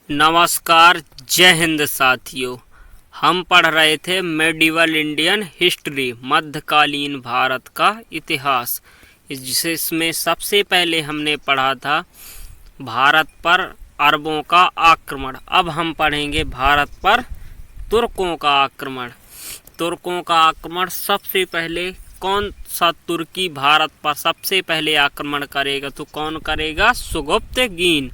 नमस्कार, जय हिंद साथियों। हम पढ़ रहे थे मेडिवल इंडियन हिस्ट्री, मध्यकालीन भारत का इतिहास। जिसमें सबसे पहले हमने पढ़ा था भारत पर अरबों का आक्रमण। अब हम पढ़ेंगे भारत पर तुर्कों का आक्रमण। तुर्कों का आक्रमण सबसे पहले कौन सा तुर्की भारत पर सबसे पहले आक्रमण करेगा? तो कौन करेगा? सुगुप्तगीन।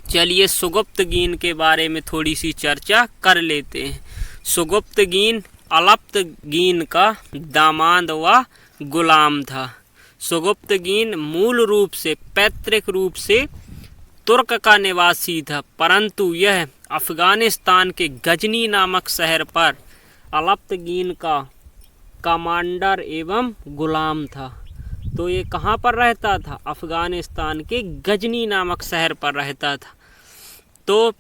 चलिए सुगुप्तगीन के बारे में थोड़ी सी चर्चा कर लेते हैं। सुगुप्तगीन अलप्तगीन का दामाद व गुलाम था। सुगुप्तगीन मूल रूप से पैतृक रूप से तुर्क का निवासी था, परंतु यह अफगानिस्तान के गजनी नामक शहर पर अलप्तगीन का कमांडर एवं गुलाम था। तो ये कहाँ पर रहता था? अफगानिस्तान के गजनी नामक शहर पर रहता था। तो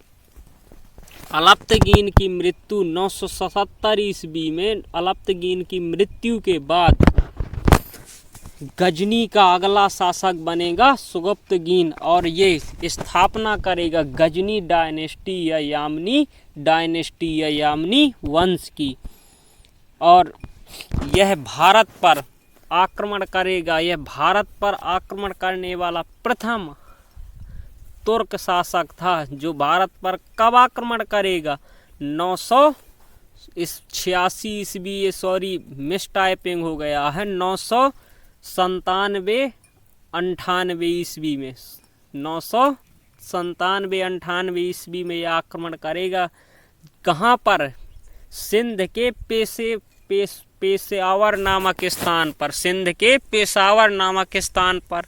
अलप्तगीन की मृत्यु 977 ईस्वी में, अलप्तगीन की मृत्यु के बाद गजनी का अगला शासक बनेगा सुगुप्तगीन, और ये स्थापना करेगा गजनी डायनेस्टी या यामनी डायनेस्टी या यामनी वंश की। और यह भारत पर आक्रमण करेगा। यह भारत पर आक्रमण करने वाला प्रथम तुर्क शासक था। जो भारत पर कब आक्रमण करेगा? 986 ईस्वी, सॉरी मिस टाइपिंग हो गया है, 997-98 ईस्वी में, 997-98 ईस्वी में यह आक्रमण करेगा। कहाँ पर? सिंध के पेशावर नामक स्थान पर, सिंध के पेशावर नामक स्थान पर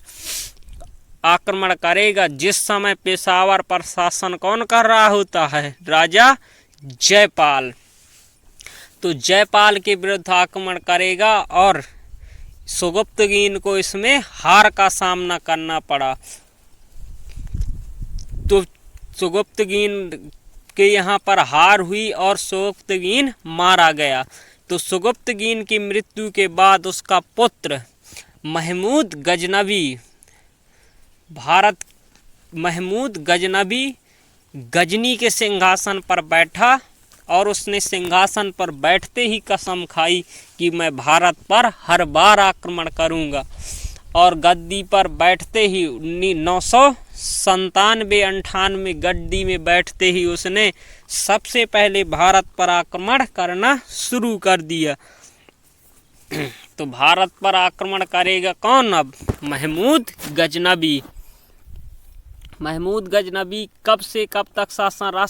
आक्रमण करेगा। जिस समय पेशावर पर शासन कौन कर रहा होता है? राजा जयपाल। तो जयपाल के विरुद्ध आक्रमण करेगा और सुगुप्तगीन को इसमें हार का सामना करना पड़ा। तो सुगुप्तगीन के यहाँ पर हार हुई और सुगुप्तगीन मारा गया। तो सुगुप्तगीन की मृत्यु के बाद उसका पुत्र महमूद गजनबी गजनी के सिंहासन पर बैठा, और उसने सिंहासन पर बैठते ही कसम खाई कि मैं भारत पर हर बार आक्रमण करूंगा। और गद्दी पर बैठते ही 997-98 गद्दी में बैठते ही उसने सबसे पहले भारत पर आक्रमण करना शुरू कर दिया। तो भारत पर आक्रमण करेगा कौन अब? महमूद गजनबी। महमूद गजनबी कब से कब तक शासन रहा?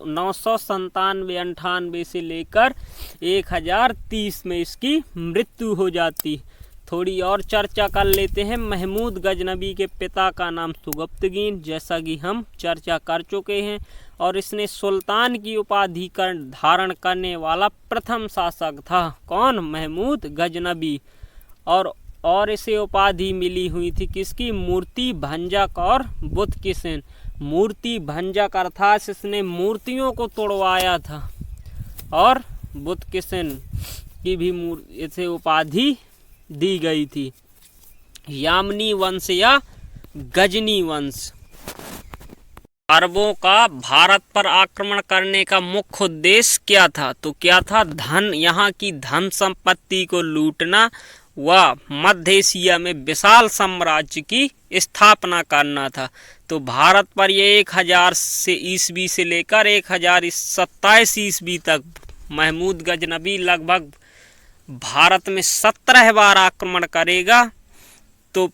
997-98 से लेकर 1030 में इसकी मृत्यु हो जाती। थोड़ी और चर्चा कर लेते हैं। महमूद गजनबी के पिता का नाम सुगुप्तगीन, जैसा कि हम चर्चा कर चुके हैं, और इसने सुल्तान की उपाधि धारण करने वाला प्रथम शासक था। कौन? महमूद गजनबी। और इसे उपाधि मिली हुई थी किसकी? मूर्ति भंजक और बुत किसन। मूर्ति भंजक अर्थात इसने मूर्तियों को तोड़वाया था, और बुत किसन की भी इसे उपाधि दी गई थी। यामनी वंश या गजनी वंश। अरबों का भारत पर आक्रमण करने का मुख्य उद्देश्य क्या था? तो क्या था? धन, यहाँ की धन संपत्ति को लूटना व मध्य एशिया में विशाल साम्राज्य की स्थापना करना था। तो भारत पर ये 1000 ईस्वी से लेकर 1027 ईस्वी तक महमूद गजनबी लगभग भारत में 17 बार आक्रमण करेगा। तो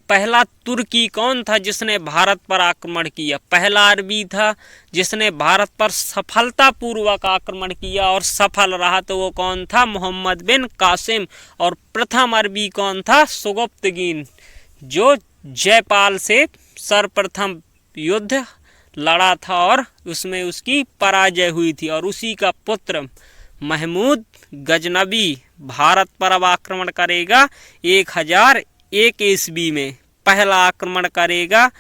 पहला तुर्की कौन था जिसने भारत पर आक्रमण किया? पहला अरबी था जिसने भारत पर सफलतापूर्वक आक्रमण किया और सफल रहा। तो वो कौन था? मोहम्मद बिन कासिम। और प्रथम अरबी कौन था? सुगुप्तगीन, जो जयपाल से सर्वप्रथम युद्ध लड़ा था और उसमें उसकी पराजय हुई थी। और उसी का पुत्र महमूद गजनबी भारत पर अब आक्रमण करेगा 1001 ईस्वी में। पहला आक्रमण करेगा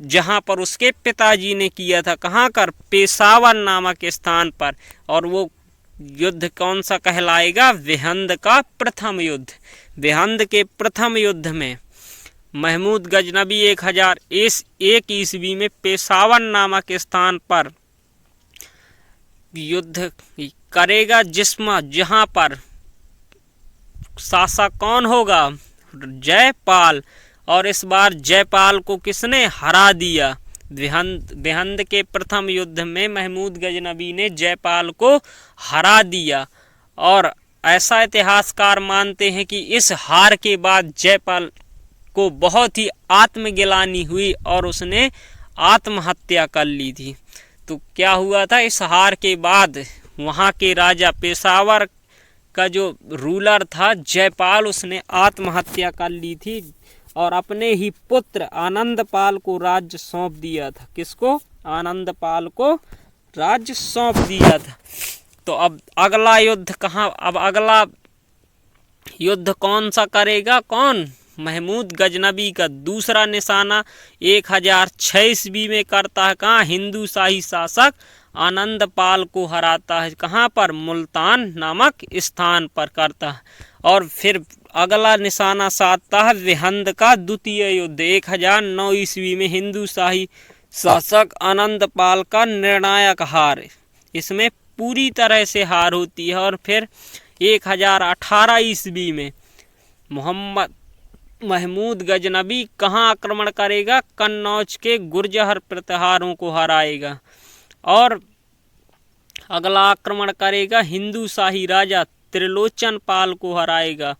जहां पर उसके पिताजी ने किया था। कहां कर? पेशावर नामक स्थान पर। और वो युद्ध कौन सा कहलाएगा? विहंद का प्रथम युद्ध। विहंद के प्रथम युद्ध में महमूद गजनबी 1001 ईस्वी में पेशावर नामक स्थान पर युद्ध करेगा, जहां पर शासक कौन होगा? जयपाल। और इस बार जयपाल को किसने हरा दिया? बेहंद के प्रथम युद्ध में महमूद गजनबी ने जयपाल को हरा दिया। और ऐसा इतिहासकार मानते हैं कि इस हार के बाद जयपाल को बहुत ही आत्मग्लानि हुई और उसने आत्महत्या कर ली थी। तो क्या हुआ था? इस हार के बाद वहाँ के राजा पेशावर का जो रूलर था जयपाल, उसने आत्महत्या कर ली थी और अपने ही पुत्र आनंदपाल को राज्य सौंप दिया था। किसको? आनंदपाल को राज्य सौंप दिया था। तो अब अगला युद्ध कहाँ? अब अगला युद्ध कौन सा करेगा? कौन? महमूद गजनबी का दूसरा निशाना 1006 ईस्वी में करता है। कहाँ? हिंदू शाही शासक आनंदपाल को हराता है। कहाँ पर? मुल्तान नामक स्थान पर करता है। और फिर अगला निशाना साधता है बेहंद का द्वितीय युद्ध 1009 ईस्वी में हिंदू शाही शासक आनंदपाल का निर्णायक हार। इसमें पूरी तरह से हार होती है। और फिर 1018 ईस्वी में महमूद गजनबी कहाँ आक्रमण करेगा? कन्नौज के गुर्जर प्रतिहारों को हराएगा। और अगला आक्रमण करेगा हिंदू शाही राजा त्रिलोचन पाल को हराएगा।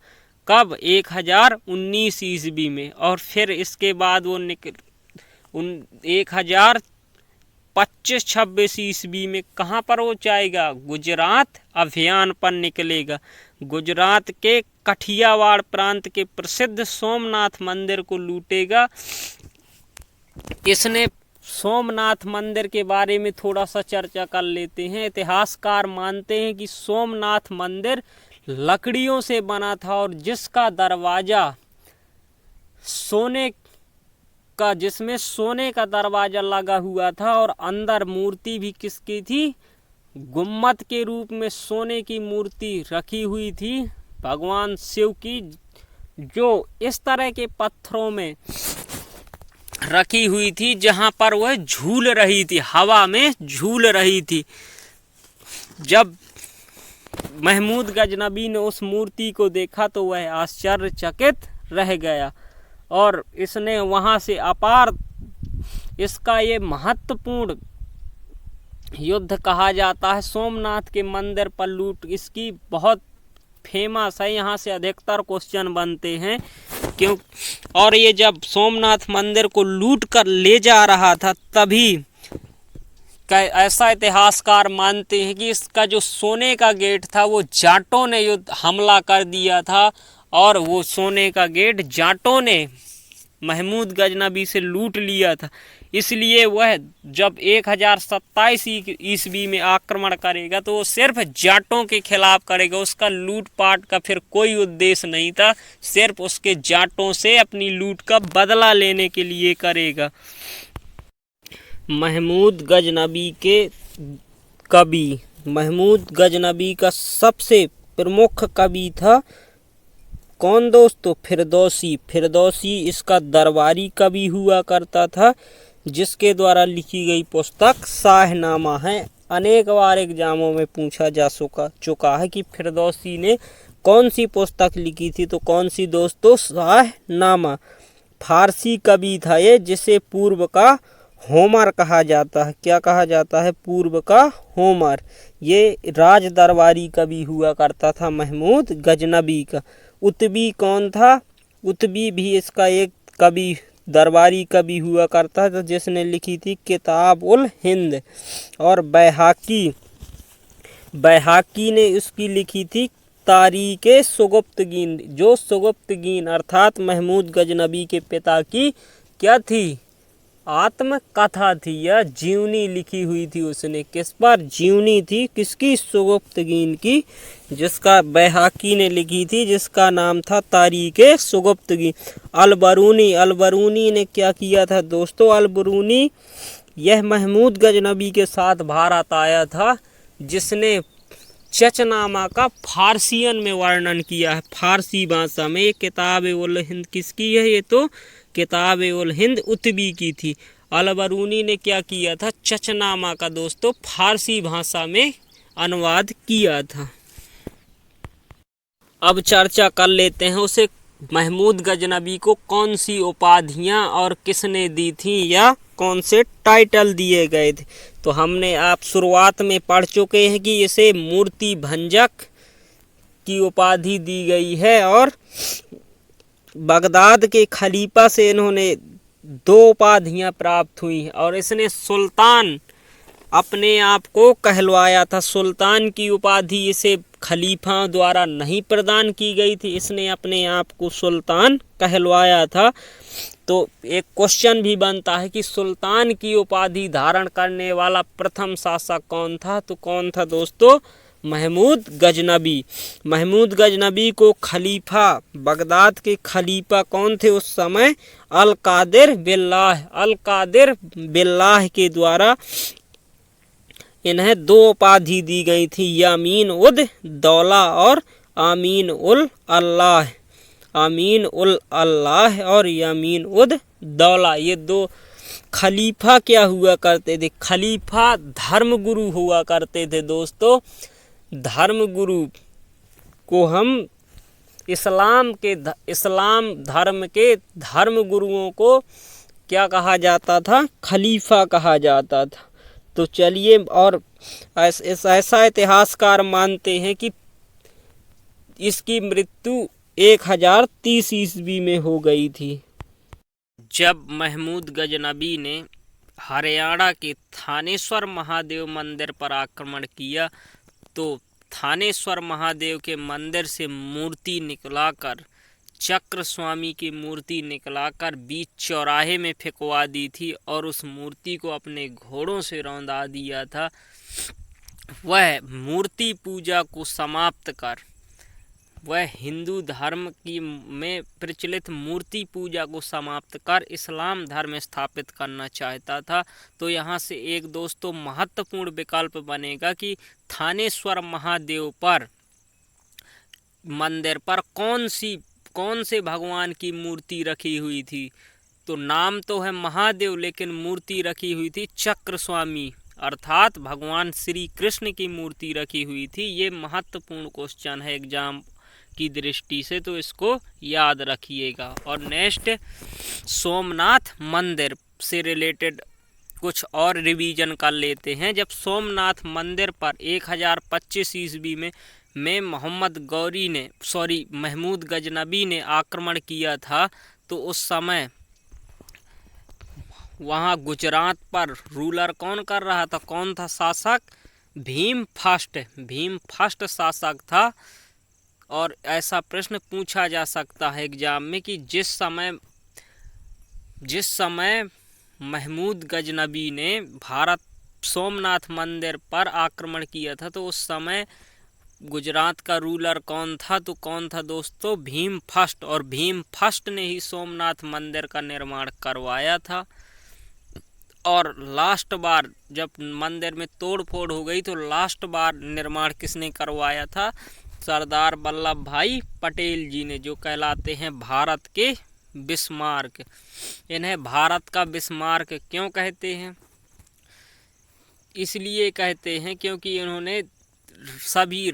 कब? 1019 ईस्वी में। और फिर इसके बाद वो 1025-26 ईस्वी में कहाँ पर वो जाएगा? गुजरात अभियान पर निकलेगा। गुजरात के कठियावाड़ प्रांत के प्रसिद्ध सोमनाथ मंदिर को लूटेगा। इसने सोमनाथ मंदिर के बारे में थोड़ा सा चर्चा कर लेते हैं। इतिहासकार मानते हैं कि सोमनाथ मंदिर लकड़ियों से बना था और जिसका दरवाजा जिसमें सोने का दरवाजा लगा हुआ था और अंदर मूर्ति भी किसकी थी? गुम्मत के रूप में सोने की मूर्ति रखी हुई थी भगवान शिव की, जो इस तरह के पत्थरों में रखी हुई थी जहां पर वह झूल रही थी, हवा में झूल रही थी। जब महमूद गजनबी ने उस मूर्ति को देखा तो वह आश्चर्यचकित रह गया और इसने वहां से अपार, इसका ये महत्वपूर्ण युद्ध कहा जाता है। सोमनाथ के मंदिर पर लूट इसकी बहुत फेमस है। यहाँ से अधिकतर क्वेश्चन बनते हैं क्यों। और ये जब सोमनाथ मंदिर को लूट कर ले जा रहा था तभी ऐसा इतिहासकार मानते हैं कि इसका जो सोने का गेट था वो जाटों ने हमला कर दिया था और वो सोने का गेट जाटों ने महमूद गजनबी से लूट लिया था। इसलिए वह जब 1027 ईस्वी में आक्रमण करेगा तो वो सिर्फ जाटों के खिलाफ करेगा। उसका लूटपाट का फिर कोई उद्देश्य नहीं था, सिर्फ उसके जाटों से अपनी लूट का बदला लेने के लिए करेगा। महमूद गजनबी के कवि, महमूद गजनबी का सबसे प्रमुख कवि था कौन दोस्तों? फिरदौसी इसका दरबारी कवि हुआ करता था जिसके द्वारा लिखी गई पुस्तक शाहनामा है। अनेक बार एग्जामों में पूछा जा चुका है कि फिरदौसी ने कौन सी पुस्तक लिखी थी, तो कौन सी दोस्तों? शाहनामा। फारसी कवि था ये, जिसे पूर्व का होमर कहा जाता है। क्या कहा जाता है? पूर्व का होमर। ये राज दरबारी कवि हुआ करता था महमूद गजनबी का। उत्बी कौन था? उत्बी भी इसका एक कवि, दरबारी कवि हुआ करता था जिसने लिखी थी किताब उल हिंद। और बैहाकी ने इसकी लिखी थी तारीके सुगुप्तगीन, जो सुगुप्तगीन अर्थात महमूद गजनबी के पिता की क्या थी? आत्मकथा थी या जीवनी लिखी हुई थी उसने। किस पर? जीवनी थी। किसकी? सुगुप्तगीन की, जिसका बैहाकी ने लिखी थी, जिसका नाम था तारीके सुगुप्तगीन। अलबरूनी ने क्या किया था दोस्तों? अलबरूनी यह महमूद गजनबी के साथ भारत आया था, जिसने चचनामा का फारसियन में वर्णन किया है, फारसी भाषा में। ये किताब उल हिंद किसकी है? ये तो किताब उल हिंद उतबी की थी। अलबरूनी ने क्या किया था, चचनामा का दोस्तों फारसी भाषा में अनुवाद किया था। अब चर्चा कर लेते हैं उसे महमूद गजनबी को कौन सी उपाधियां और किसने दी थी या कौन से टाइटल दिए गए थे। तो हमने आप शुरुआत में पढ़ चुके हैं कि इसे मूर्ति भंजक की उपाधि दी गई है और बगदाद के खलीफा से इन्होंने 2 उपाधियां प्राप्त हुई और इसने सुल्तान अपने आप को कहलवाया था। सुल्तान की उपाधि इसे खलीफा द्वारा नहीं प्रदान की गई थी, इसने अपने आप को सुल्तान कहलवाया था। तो एक क्वेश्चन भी बनता है कि सुल्तान की उपाधि धारण करने वाला प्रथम शासक कौन था। तो कौन था दोस्तों, महमूद गजनबी। महमूद गजनबी को खलीफा, बगदाद के खलीफा कौन थे उस समय, अल कादिर बिल्लाह के द्वारा इन्हें 2 उपाधि दी गई थी, यामीन उद दौला और आमीन उल अल्लाह। आमीन उल अल्लाह और यामीन उद दौला, ये 2 खलीफा क्या हुआ करते थे, खलीफा धर्मगुरु हुआ करते थे दोस्तों। धर्मगुरु को हम इस्लाम धर्म के धर्मगुरुओं को क्या कहा जाता था, खलीफा कहा जाता था। तो चलिए, और ऐसा इतिहासकार मानते हैं कि इसकी मृत्यु 1030 ईस्वी में हो गई थी। जब महमूद गजनबी ने हरियाणा के थानेश्वर महादेव मंदिर पर आक्रमण किया तो थानेश्वर महादेव के मंदिर से मूर्ति निकलाकर, चक्र स्वामी की मूर्ति निकलाकर बीच चौराहे में फेंकवा दी थी और उस मूर्ति को अपने घोड़ों से रौंदा दिया था। वह मूर्ति पूजा को समाप्त कर, वह हिंदू धर्म की में प्रचलित मूर्ति पूजा को समाप्त कर इस्लाम धर्म स्थापित करना चाहता था। तो यहाँ से एक दोस्तों महत्वपूर्ण विकल्प बनेगा कि थानेश्वर महादेव पर मंदिर पर कौन से भगवान की मूर्ति रखी हुई थी। तो नाम तो है महादेव लेकिन मूर्ति रखी हुई थी चक्र स्वामी, अर्थात भगवान श्री कृष्ण की मूर्ति रखी हुई थी। ये महत्वपूर्ण क्वेश्चन है एग्जाम की दृष्टि से, तो इसको याद रखिएगा। और नेक्स्ट, सोमनाथ मंदिर से रिलेटेड कुछ और रिवीजन कर लेते हैं। जब सोमनाथ मंदिर पर 1025 ईस्वी में महमूद गजनबी ने आक्रमण किया था तो उस समय वहाँ गुजरात पर रूलर कौन कर रहा था, कौन था शासक, भीम फर्स्ट शासक था। और ऐसा प्रश्न पूछा जा सकता है एग्जाम में कि जिस समय महमूद गजनबी ने सोमनाथ मंदिर पर आक्रमण किया था तो उस समय गुजरात का रूलर कौन था। तो कौन था दोस्तों, भीम फर्स्ट। और भीम फर्स्ट ने ही सोमनाथ मंदिर का निर्माण करवाया था। और लास्ट बार जब मंदिर में तोड़ फोड़ हो गई तो लास्ट बार निर्माण किसने करवाया था, सरदार वल्लभ भाई पटेल जी ने, जो कहलाते हैं भारत के बिस्मार्क। इन्हें भारत का बिस्मार्क क्यों कहते हैं, इसलिए कहते हैं क्योंकि इन्होंने सभी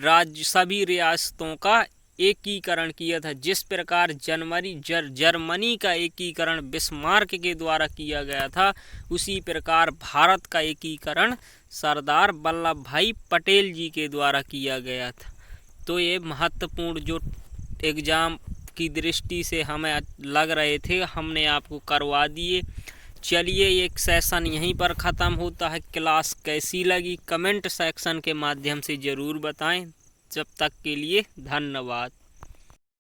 रियासतों का एकीकरण किया था। जिस प्रकार जर्मनी का एकीकरण बिस्मार्क के द्वारा किया गया था, उसी प्रकार भारत का एकीकरण सरदार वल्लभ भाई पटेल जी के द्वारा किया गया था। तो ये महत्वपूर्ण जो एग्ज़ाम की दृष्टि से हमें लग रहे थे हमने आपको करवा दिए। चलिए, एक सेशन यहीं पर ख़त्म होता है। क्लास कैसी लगी कमेंट सेक्शन के माध्यम से ज़रूर बताएं। जब तक के लिए धन्यवाद।